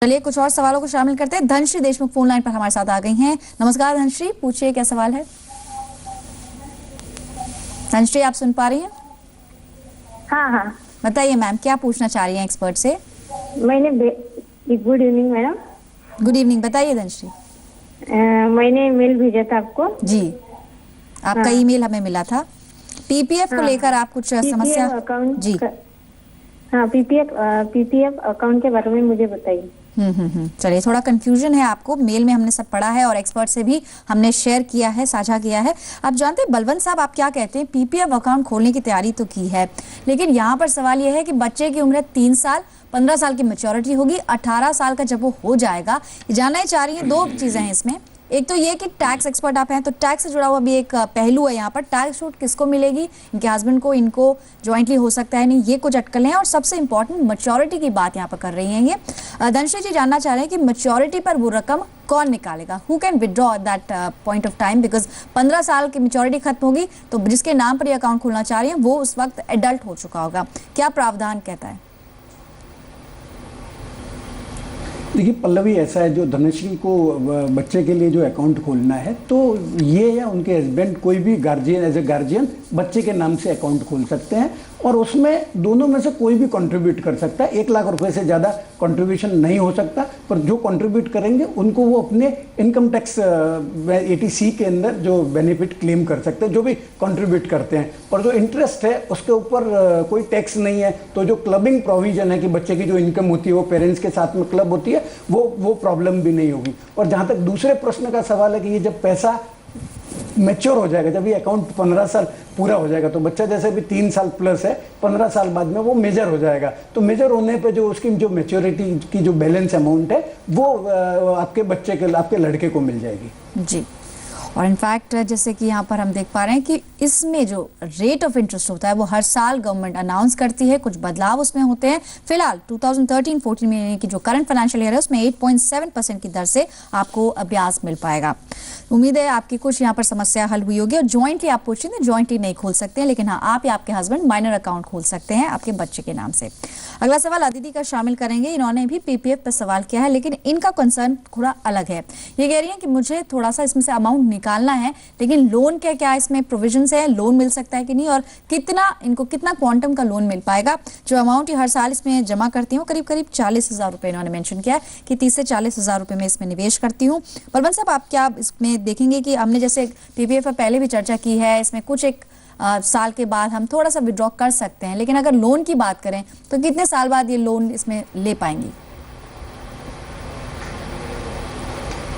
चलिए कुछ और सवालों को शामिल करते हैं। धनश्री देशमुख फोन लाइन पर हमारे साथ आ गई हैं। नमस्कार धनश्री, पूछिए क्या सवाल है। धनश्री आप सुन पा रही हैं? हाँ हाँ, बताइए मैम, क्या पूछना चाह रही हैं एक्सपर्ट से? Good evening madam. Good evening, बताइए धनश्री। मैंने मेल भेजा था आपको। जी, आपका ईमेल हमें मिला था। पीपीएफ को लेकर आप कुछ समस्या? अकाउंट जी हाँ, पीपीएफ अकाउंट के बारे में मुझे बताइए। चलिए, थोड़ा कंफ्यूजन है आपको। मेल में हमने सब पढ़ा है और एक्सपर्ट से भी हमने शेयर किया है, साझा किया है। आप जानते हैं बलवंत साहब, आप क्या कहते हैं? पीपीएफ अकाउंट खोलने की तैयारी तो की है, लेकिन यहाँ पर सवाल यह है कि बच्चे की उम्र 3 साल, 15 साल की मैच्योरिटी होगी, 18 साल का जब वो हो जाएगा। जानना ही चाह रही है, दो चीजें हैं इसमें। एक तो ये कि टैक्स एक्सपर्ट आप हैं, तो टैक्स से जुड़ा हुआ भी एक पहलू है यहाँ पर। टैक्स छूट किसको मिलेगी? इनके हस्बैंड को, इनको ज्वाइंटली हो सकता है नहीं, ये कुछ अटकलें हैं। और सबसे इंपॉर्टेंट मैच्योरिटी की बात यहाँ पर कर रही हैं ये। धनश्री जी जानना चाह रहे हैं कि मैच्योरिटी पर वो रकम कौन निकालेगा? Who can withdraw at that point of time? Because 15 साल की मैच्योरिटी खत्म होगी, तो जिसके नाम पर ये अकाउंट खोलना चाह रही है वो उस वक्त एडल्ट हो चुका होगा। क्या प्रावधान कहता है? देखिए पल्लवी, ऐसा है, जो धनश्री को बच्चे के लिए जो अकाउंट खोलना है, तो ये या उनके हस्बैंड, कोई भी गार्जियन, एज ए गार्जियन बच्चे के नाम से अकाउंट खोल सकते हैं और उसमें दोनों में से कोई भी कंट्रीब्यूट कर सकता है। 1 लाख रुपए से ज़्यादा कंट्रीब्यूशन नहीं हो सकता, पर जो कंट्रीब्यूट करेंगे उनको वो अपने इनकम टैक्स 80C के अंदर जो बेनिफिट क्लेम कर सकते हैं, जो भी कंट्रीब्यूट करते हैं। और जो इंटरेस्ट है उसके ऊपर कोई टैक्स नहीं है। तो जो क्लबिंग प्रोविजन है कि बच्चे की जो इनकम होती है वो पेरेंट्स के साथ में क्लब होती है, वो प्रॉब्लम भी नहीं होगी। और जहाँ तक दूसरे प्रश्न का सवाल है कि ये जब पैसा मैच्योर हो जाएगा, जब ये अकाउंट 15 साल पूरा हो जाएगा, तो बच्चा जैसे भी 3 साल प्लस है, 15 साल बाद में वो मेजर हो जाएगा। तो मेजर होने पे जो उसकी जो मैच्योरिटी की जो बैलेंस अमाउंट है वो आपके बच्चे के, आपके लड़के को मिल जाएगी। जी, और इनफैक्ट जैसे कि यहाँ पर हम देख पा रहे हैं कि इसमें जो रेट ऑफ इंटरेस्ट होता है वो हर साल गवर्नमेंट अनाउंस करती है, कुछ बदलाव उसमें होते हैं। फिलहाल 2013-14 में यानी कि जो करंट फाइनेंशियल ईयर है उसमें 8.7% की दर से आपको ब्याज मिल पाएगा। उम्मीद है आपकी कुछ यहाँ पर समस्या हल हुई होगी। और ज्वाइंटली आप पूछ रहे थे, ज्वाइंटली नहीं खोल सकते हैं, लेकिन हाँ, आप या आपके हस्बैंड माइनर अकाउंट खोल सकते हैं आपके बच्चे के नाम से। अगला सवाल अदिति का शामिल करेंगे। इन्होंने भी पीपीएफ पर सवाल किया है, लेकिन इनका कंसर्न थोड़ा अलग है। ये कह रही है कि मुझे थोड़ा सा इसमें से अमाउंट निकालना है, लेकिन लोन के क्या इसमें प्रोविजंस है? लोन मिल सकता है कि नहीं? और कितना क्वांटम का लोन मिल पाएगा? जो अमाउंट हर साल इसमें जमा करती हूँ करीब 40,000 रुपए इन्होंने मेंशन किया है कि 30 से 40,000 रुपए में इसमें निवेश करती हूँ। बलवंत साहब, आप क्या इसमें देखेंगे कि हमने जैसे पीपीएफ पर पहले भी चर्चा की है, इसमें कुछ एक साल के बाद हम थोड़ा सा विड्रॉ कर सकते हैं, लेकिन अगर लोन की बात करें तो कितने साल बाद ये लोन इसमें ले पाएंगी?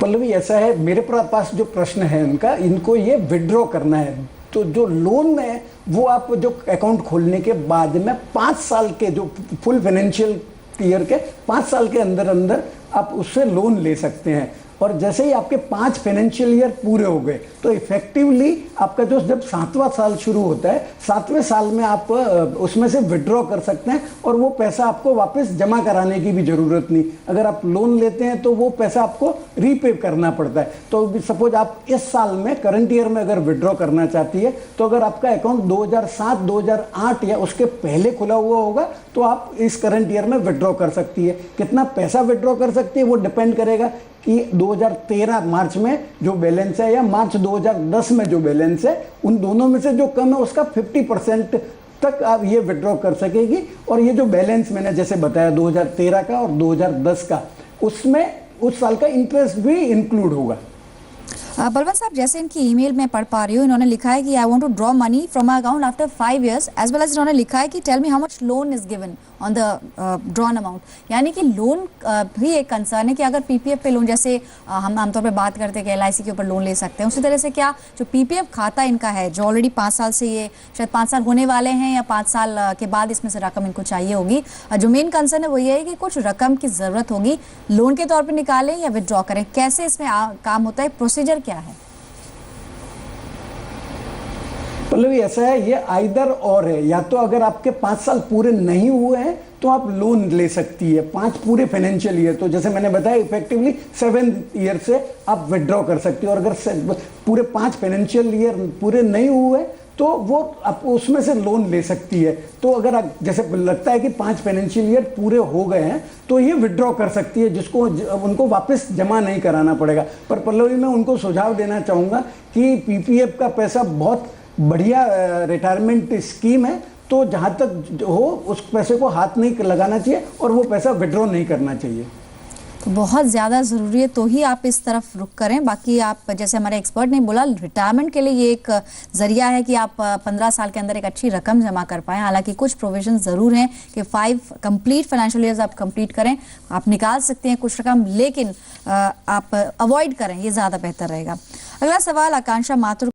पल्लवी, ऐसा है, मेरे पास जो प्रश्न है उनका, इनको ये विड्रॉ करना है। तो जो लोन है वो आप जो अकाउंट खोलने के बाद में 5 साल के, जो फुल फाइनेंशियल ईयर के 5 साल के अंदर अंदर आप उससे लोन ले सकते हैं। और जैसे ही आपके 5 फाइनेंशियल ईयर पूरे हो गए, तो इफेक्टिवली आपका जो जब 7वां साल शुरू होता है, 7वें साल में आप उसमें से विड्रॉ कर सकते हैं और वो पैसा आपको वापस जमा कराने की भी ज़रूरत नहीं। अगर आप लोन लेते हैं तो वो पैसा आपको रीपे करना पड़ता है। तो सपोज आप इस साल में, करंट ईयर में अगर विड्रॉ करना चाहती है, तो अगर आपका अकाउंट 2007, 2008 या उसके पहले खुला हुआ होगा, तो आप इस करंट ईयर में विड्रॉ कर सकती है। कितना पैसा विड्रॉ कर सकती है वो डिपेंड करेगा कि 2013 मार्च में जो बैलेंस है या मार्च 2010 में जो बैलेंस है, उन दोनों में से जो कम है उसका 50% तक आप ये विड्रॉ कर सकेगी। और ये जो बैलेंस मैंने जैसे बताया 2013 का और 2010 का, उसमें उस साल का इंटरेस्ट भी इंक्लूड होगा। बलवंत साहब, जैसे इनकी ईमेल में पढ़ पा रही हूँ, इन्होंने लिखा है कि I want to draw money from my account after 5 years, as well as इन्होंने लिखा है कि tell me how much loan is given on the drawn amount. यानी कि लोन भी एक कंसर्न है कि अगर पीपीएफ पे लोन, जैसे हम आमतौर पे बात करते हैं कि एलआईसी के ऊपर लोन ले सकते हैं, उसी तरह से क्या जो पीपीएफ खाता इनका है, जो ऑलरेडी 5 साल से, ये शायद 5 साल होने वाले हैं या 5 साल के बाद इसमें से रकम इनको चाहिए होगी, जो मेन कंसर्न है वो ये है कि कुछ रकम की जरूरत होगी, लोन के तौर पर निकालें या विदड्रॉ करें? कैसे इसमें काम होता है, प्रोसीजर क्या है? पल्लवी, ऐसा है, ये आइदर और है। या तो अगर आपके 5 साल पूरे नहीं हुए हैं तो आप लोन ले सकती है 5 पूरे फाइनेंशियल ईयर। तो जैसे मैंने बताया, इफेक्टिवली 7 ईयर से आप विड्रॉ कर सकती हो। और अगर पूरे 5 फाइनेंशियल ईयर पूरे नहीं हुए तो वो आप उसमें से लोन ले सकती है। तो अगर आप जैसे लगता है कि 5 फाइनेंशियल ईयर पूरे हो गए हैं तो ये विड्रॉ कर सकती है, जिसको उनको वापस जमा नहीं कराना पड़ेगा। पर पल्लवी, मैं उनको सुझाव देना चाहूँगा कि पीपीएफ का पैसा बहुत बढ़िया रिटायरमेंट स्कीम है, तो जहाँ तक हो उस पैसे को हाथ नहीं लगाना चाहिए और वो पैसा विड्रॉ नहीं करना चाहिए। तो बहुत ज़्यादा ज़रूरी है तो ही आप इस तरफ रुख करें। बाकी आप जैसे हमारे एक्सपर्ट ने बोला, रिटायरमेंट के लिए ये एक ज़रिया है कि आप 15 साल के अंदर एक अच्छी रकम जमा कर पाएं। हालांकि कुछ प्रोविजन ज़रूर हैं कि 5 कंप्लीट फाइनेंशियल ईयर्स आप कंप्लीट करें, आप निकाल सकते हैं कुछ रकम, लेकिन आप अवॉइड करें, ये ज़्यादा बेहतर रहेगा। अगला सवाल आकांक्षा माथुर